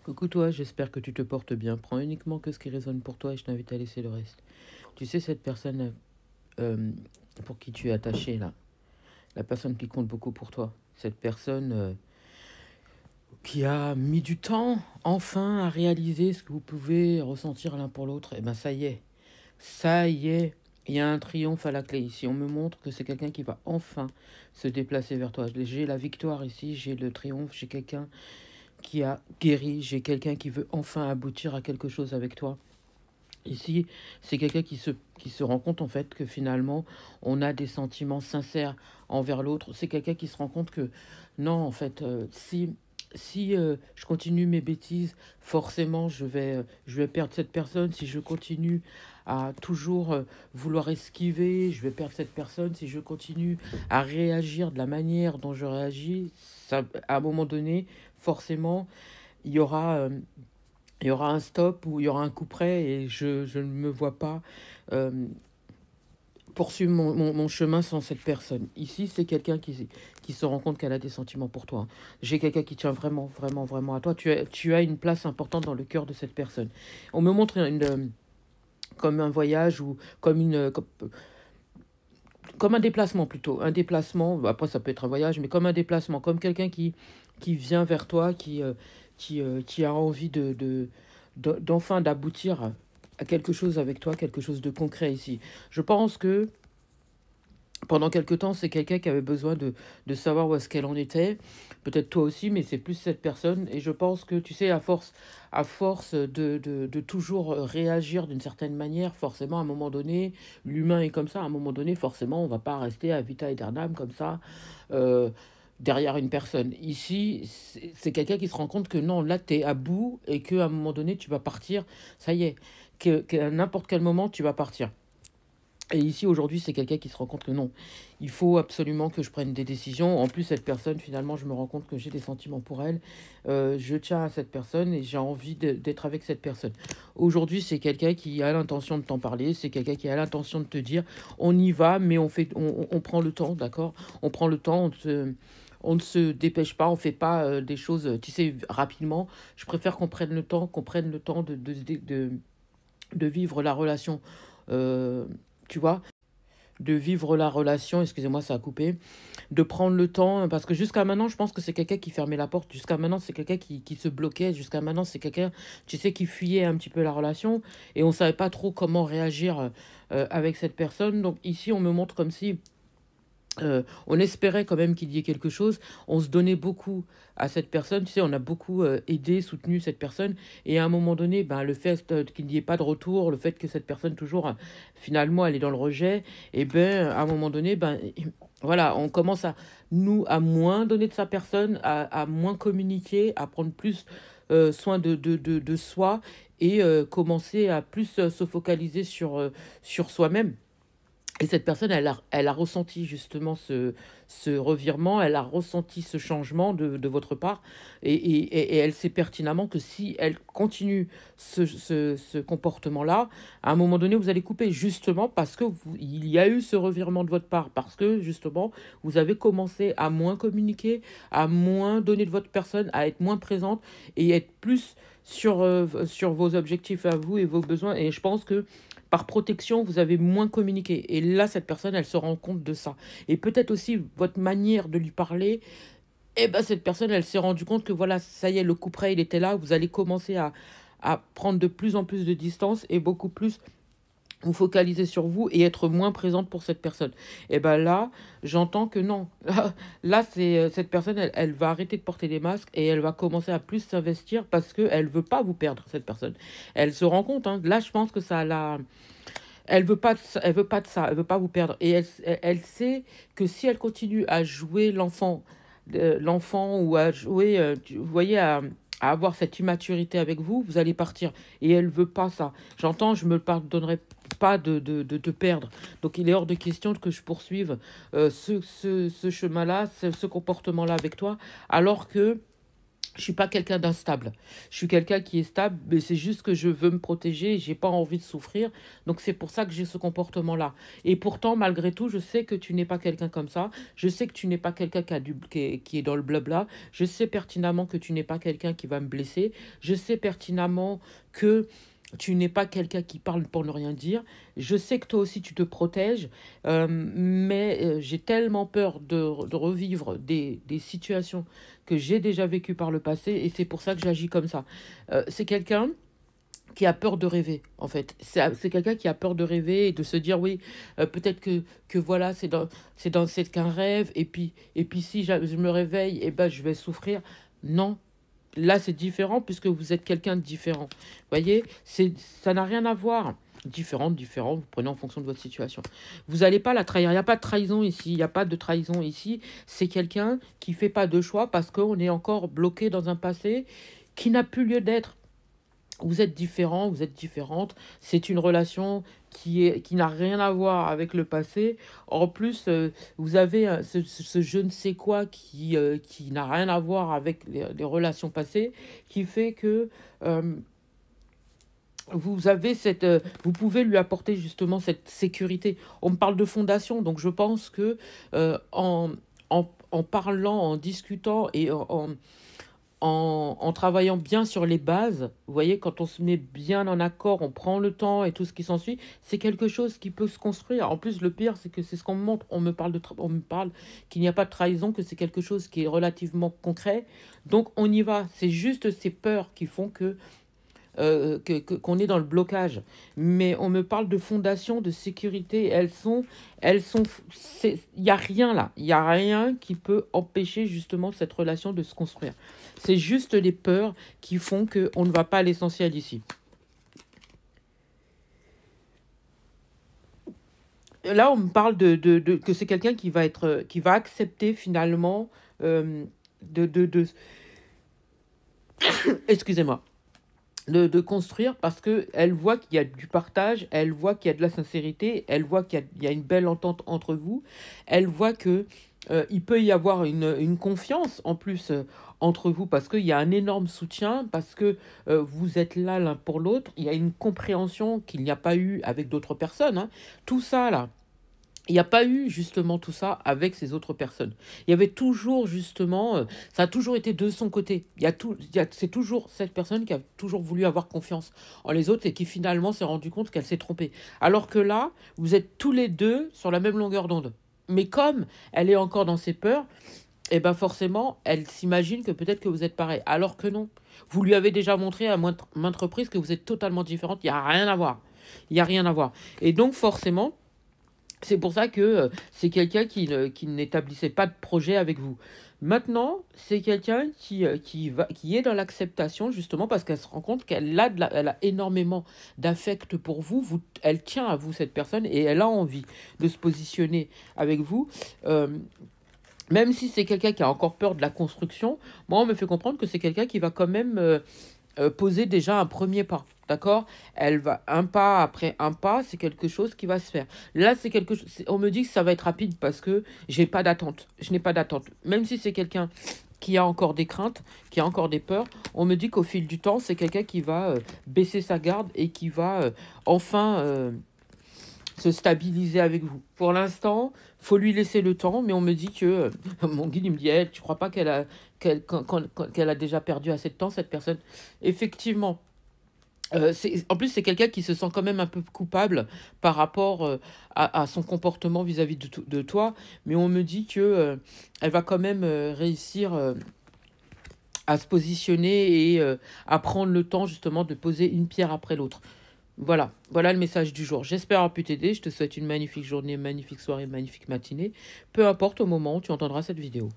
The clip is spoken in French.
Coucou toi, j'espère que tu te portes bien. Prends uniquement que ce qui résonne pour toi et je t'invite à laisser le reste. Tu sais, cette personne euh, pour qui tu es attaché là, la personne qui compte beaucoup pour toi, cette personne qui a mis du temps enfin à réaliser ce que vous pouvez ressentir l'un pour l'autre, et ben ça y est, il y a un triomphe à la clé ici. On me montre que c'est quelqu'un qui va enfin se déplacer vers toi. J'ai la victoire ici, j'ai le triomphe, j'ai quelqu'un qui a guéri, j'ai quelqu'un qui veut enfin aboutir à quelque chose avec toi. Ici, c'est quelqu'un qui se rend compte en fait que finalement, on a des sentiments sincères envers l'autre. C'est quelqu'un qui se rend compte que non, en fait, si je continue mes bêtises, forcément, je vais perdre cette personne. Si je continue à toujours vouloir esquiver, je vais perdre cette personne. Si je continue à réagir de la manière dont je réagis, ça, à un moment donné, forcément, il y aura... il y aura un stop ou il y aura un coup près et je ne me vois pas euh, poursuivre mon chemin sans cette personne. Ici, c'est quelqu'un qui se rend compte qu'elle a des sentiments pour toi. J'ai quelqu'un qui tient vraiment, vraiment, vraiment à toi. Tu as une place importante dans le cœur de cette personne. On me montre comme un voyage ou comme un déplacement plutôt. Un déplacement, après ça peut être un voyage, mais comme un déplacement, comme quelqu'un qui vient vers toi, qui a envie d'enfin d'aboutir à quelque chose avec toi, quelque chose de concret ici. Je pense que pendant quelque temps, c'est quelqu'un qui avait besoin de savoir où est-ce qu'elle en était. Peut-être toi aussi, mais c'est plus cette personne. Et je pense que, tu sais, à force de toujours réagir d'une certaine manière, forcément, à un moment donné, l'humain est comme ça. À un moment donné, forcément, on va pas rester à vita aeternam comme ça, euh, derrière une personne. Ici, c'est quelqu'un qui se rend compte que non, là, tu es à bout et qu'à un moment donné, tu vas partir. Ça y est, qu'à n'importe quel moment, tu vas partir. Et ici, aujourd'hui, c'est quelqu'un qui se rend compte que non, il faut absolument que je prenne des décisions. En plus, cette personne, finalement, je me rends compte que j'ai des sentiments pour elle. Je tiens à cette personne et j'ai envie d'être avec cette personne. Aujourd'hui, c'est quelqu'un qui a l'intention de t'en parler. C'est quelqu'un qui a l'intention de te dire, on y va, mais on prend le temps, d'accord. On prend le temps, on ne se dépêche pas, on fait pas des choses, tu sais, rapidement. Je préfère qu'on prenne le temps de vivre la relation. euh, Tu vois, de vivre la relation, excusez-moi, ça a coupé, de prendre le temps, parce que jusqu'à maintenant, je pense que c'est quelqu'un qui fermait la porte, jusqu'à maintenant, c'est quelqu'un qui se bloquait, jusqu'à maintenant, c'est quelqu'un, tu sais, qui fuyait un petit peu la relation, et on savait pas trop comment réagir avec cette personne. Donc ici, on me montre comme si on espérait quand même qu'il y ait quelque chose. On se donnait beaucoup à cette personne. Tu sais, on a beaucoup aidé, soutenu cette personne. Et à un moment donné, ben, le fait qu'il n'y ait pas de retour, le fait que cette personne, toujours, finalement, elle est dans le rejet, et ben, à un moment donné, ben, voilà, on commence à moins donner de sa personne, à moins communiquer, à prendre plus soin de soi et commencer à plus se focaliser sur soi-même. Et cette personne, elle a ressenti justement ce revirement, elle a ressenti ce changement de votre part, et elle sait pertinemment que si elle continue ce comportement-là, à un moment donné, vous allez couper, justement parce que il y a eu ce revirement de votre part, parce que justement, vous avez commencé à moins communiquer, à moins donner de votre personne, à être moins présente, et être plus sur vos objectifs à vous et vos besoins. Et je pense que par protection, vous avez moins communiqué. Et là, cette personne, elle se rend compte de ça. Et peut-être aussi votre manière de lui parler, eh ben, cette personne, elle s'est rendue compte que voilà, ça y est, le coup près, il était là. Vous allez commencer à prendre de plus en plus de distance et beaucoup plus vous focaliser sur vous et être moins présente pour cette personne. Et ben là, j'entends que non. Là, c'est cette personne, elle va arrêter de porter des masques et elle va commencer à plus s'investir parce qu'elle veut pas vous perdre, cette personne. Elle se rend compte, hein. Là, je pense que ça la... Elle veut pas elle veut pas de ça, elle veut pas vous perdre. Et elle sait que si elle continue à jouer l'enfant ou à jouer, vous voyez, à avoir cette immaturité avec vous, vous allez partir. Et elle veut pas ça. J'entends, je me pardonnerai pas de te perdre. Donc il est hors de question que je poursuive ce chemin-là, ce comportement-là avec toi, alors que Je suis pas quelqu'un d'instable. Je suis quelqu'un qui est stable, mais c'est juste que je veux me protéger, j'ai pas envie de souffrir. Donc c'est pour ça que j'ai ce comportement-là. Et pourtant, malgré tout, je sais que tu n'es pas quelqu'un comme ça. Je sais que tu n'es pas quelqu'un qui est dans le blabla. Je sais pertinemment que tu n'es pas quelqu'un qui va me blesser. Je sais pertinemment que tu n'es pas quelqu'un qui parle pour ne rien dire. Je sais que toi aussi tu te protèges, mais j'ai tellement peur de revivre des situations que j'ai déjà vécues par le passé, et c'est pour ça que j'agis comme ça. C'est quelqu'un qui a peur de rêver, en fait. C'est quelqu'un qui a peur de rêver et de se dire, oui, peut-être que voilà, c'est qu'un rêve, et puis si je me réveille, et ben, je vais souffrir. Non, là, c'est différent puisque vous êtes quelqu'un de différent. Vous voyez, ça n'a rien à voir. Différent, vous prenez en fonction de votre situation. Vous n'allez pas la trahir. Il n'y a pas de trahison ici. Il n'y a pas de trahison ici. C'est quelqu'un qui fait pas de choix parce qu'on est encore bloqué dans un passé qui n'a plus lieu d'être. Vous êtes différent, vous êtes différente. C'est une relation qui n'a rien à voir avec le passé. En plus, vous avez ce je ne sais quoi qui n'a rien à voir avec les relations passées, qui fait que vous pouvez lui apporter justement cette sécurité. On me parle de fondation, donc je pense que en parlant, en discutant et en travaillant bien sur les bases, vous voyez, quand on se met bien en accord, on prend le temps et tout ce qui s'ensuit, c'est quelque chose qui peut se construire. En plus, le pire, c'est que c'est ce qu'on me montre. On me parle qu'il n'y a pas de trahison, que c'est quelque chose qui est relativement concret. Donc, on y va. C'est juste ces peurs qui font qu'on est dans le blocage. Mais on me parle de fondation, de sécurité. Il n'y a rien là. Il n'y a rien qui peut empêcher justement cette relation de se construire. C'est juste les peurs qui font qu'on ne va pas à l'essentiel ici. Là, on me parle que c'est quelqu'un qui va accepter finalement excusez-moi, de construire parce qu'elle voit qu'il y a du partage, elle voit qu'il y a de la sincérité, elle voit qu'il y a une belle entente entre vous, elle voit que il peut y avoir une confiance en plus entre vous parce qu'il y a un énorme soutien, parce que vous êtes là l'un pour l'autre, il y a une compréhension qu'il n'y a pas eu avec d'autres personnes, hein. Tout ça là. Il n'y a pas eu justement tout ça avec ces autres personnes. Il y avait toujours justement, ça a toujours été de son côté. C'est toujours cette personne qui a toujours voulu avoir confiance en les autres et qui finalement s'est rendu compte qu'elle s'est trompée. Alors que là, vous êtes tous les deux sur la même longueur d'onde. Mais comme elle est encore dans ses peurs, et ben forcément, elle s'imagine que peut-être que vous êtes pareil. Alors que non. Vous lui avez déjà montré à maintes reprises que vous êtes totalement différente. Il n'y a rien à voir. Il n'y a rien à voir. Et donc forcément, c'est pour ça que c'est quelqu'un qui n'établissait pas de projet avec vous. Maintenant, c'est quelqu'un qui est dans l'acceptation, justement, parce qu'elle se rend compte elle a énormément d'affect pour vous. Elle tient à vous, cette personne, et elle a envie de se positionner avec vous. Même si c'est quelqu'un qui a encore peur de la construction, moi, on me fait comprendre que c'est quelqu'un qui va quand même poser déjà un premier pas. D'accord? Elle va un pas après un pas, c'est quelque chose qui va se faire. Là, c'est quelque chose. On me dit que ça va être rapide parce que j'ai pas d'attente. Je n'ai pas d'attente. Même si c'est quelqu'un qui a encore des craintes, qui a encore des peurs, on me dit qu'au fil du temps, c'est quelqu'un qui va baisser sa garde et qui va enfin se stabiliser avec vous. Pour l'instant, faut lui laisser le temps, mais on me dit que mon guide il me dit, tu crois pas qu'elle a déjà perdu assez de temps, cette personne? Effectivement. En plus, c'est quelqu'un qui se sent quand même un peu coupable par rapport à son comportement vis-à-vis de toi, mais on me dit que elle va quand même réussir à se positionner et à prendre le temps justement de poser une pierre après l'autre. Voilà le message du jour. J'espère avoir pu t'aider. Je te souhaite une magnifique journée, magnifique soirée, magnifique matinée. Peu importe au moment où tu entendras cette vidéo.